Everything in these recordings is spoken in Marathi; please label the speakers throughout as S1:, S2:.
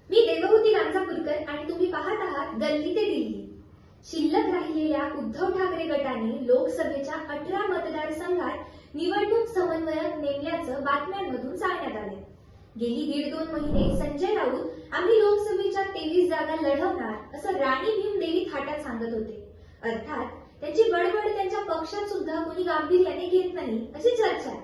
S1: मी देवहूती गांजापूरकर आणि तुम्ही पाहत आहात गल्ली ते दिल्ली. शिल्लक राहिलेल्या उद्धव ठाकरे गटाने लोकसभेच्या 18 मतदारसंघात निवडणूक समन्वयक नेमल्याचं बातम्यांमधून सांगण्यात आलंय. गेली 1.5-2 महिने संजय राऊत आम्ही लोकसभेच्या 23 जागा लढवणार असं राणी भीमदेवी थाटात सांगत होते. अर्थात त्यांची बडबड त्यांच्या पक्षात सुद्धा कोणी गांभीर्याने घेत नाही अशी चर्चा आहे.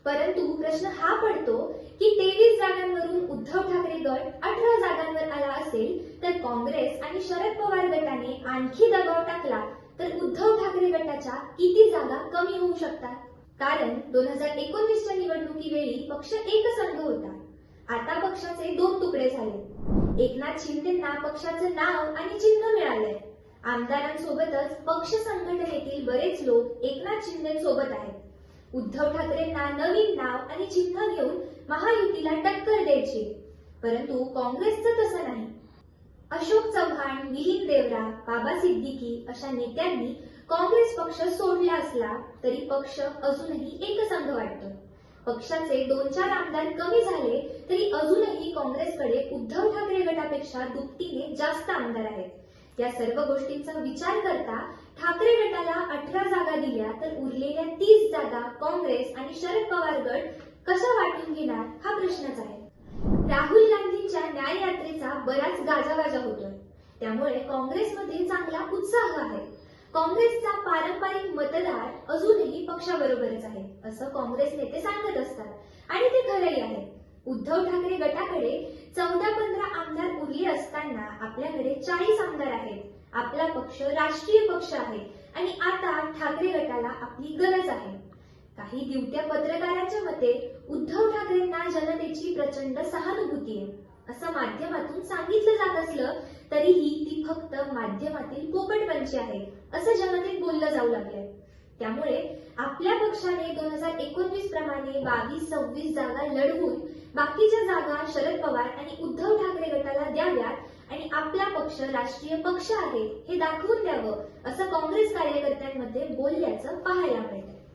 S1: परंतु प्रश्न हा पडतो की 23 जागांवरून उद्धव ठाकरे गट 18 जागांवर आला असेल तर काँग्रेस आणि शरद पवार गटाने आणखी दबाव टाकला तर उद्धव ठाकरे गटाच्या किती जागा कमी होऊ शकतात? कारण 2019च्या निवडणुकीवेळी पक्ष एकसंघ होता. आता पक्षाचे 2 तुकडे झाले. एकनाथ शिंदेंना पक्षाचं नाव आणि चिन्ह मिळालंय. आमदारांसोबतच पक्ष संघटनेतील बरेच लोक एकनाथ शिंदेंसोबत आहेत. उद्धव ठाकरेंना नवीन नाव आणि चिन्ह घेऊन महायुतीला टक्कर द्यायची. परंतु काँग्रेसचं तसं नाही. अशोक चव्हाण, मिलिंद देवरा, बाबा सिद्दीकी अशा नेत्यांनी काँग्रेस पक्ष सोडला असला तरी पक्ष अजूनही एकसंघ वाटतो. पक्षाचे 2-4 आमदार कमी झाले तरी अजूनही काँग्रेसकडे उद्धव ठाकरे गटापेक्षा दुपटीने जास्त आमदार आहेत. या सर्व गोष्टींचा विचार करता ठाकरे गटाला 18 जागा दिल्या तर उरलेल्या 30 जागा काँग्रेस आणि शरद पवार गट कशा वाटून घेणार हा प्रश्नच आहे. राहुल गांधींच्या न्याय यात्रेचा बराच गाजावाजा होतोय. त्यामुळे काँग्रेसमध्ये चांगला उत्साह आहे. काँग्रेसचा पारंपरिक मतदार अजूनही पक्षाबरोबरच आहे असं काँग्रेस नेते सांगत असतात आणि ते खरंही आहे. उद्धव ठाकरे गटाकडे 14-15 आमदार उरले असताना आपल्याकडे 40 आमदार आहेत. आपला पक्ष राष्ट्रीय पक्ष आहे आणि आता ठाकरे गटाला आपली गरज आहे. काही दिवट्या पत्रकारांच्या मते उद्धव ठाकरेंना जनतेची प्रचंड सहानुभूती आहे असं माध्यमातून सांगितलं जात असलं तरीही ती फक्त माध्यमातील पोपटपंची आहे असं जनतेत बोललं जाऊ लागलंय. त्यामुळे आपल्या पक्षाने 2019 प्रमाणे 22-26 जागा लढवून बाकीच्या जागा शरद पवार आणि उद्धव ठाकरे गटाला द्याव्यात आणि आपला पक्ष राष्ट्रीय पक्ष आहे हे दाखवून द्यावं असं काँग्रेस कार्यकर्त्यांमध्ये बोलल्याचं पाहायला मिळतं.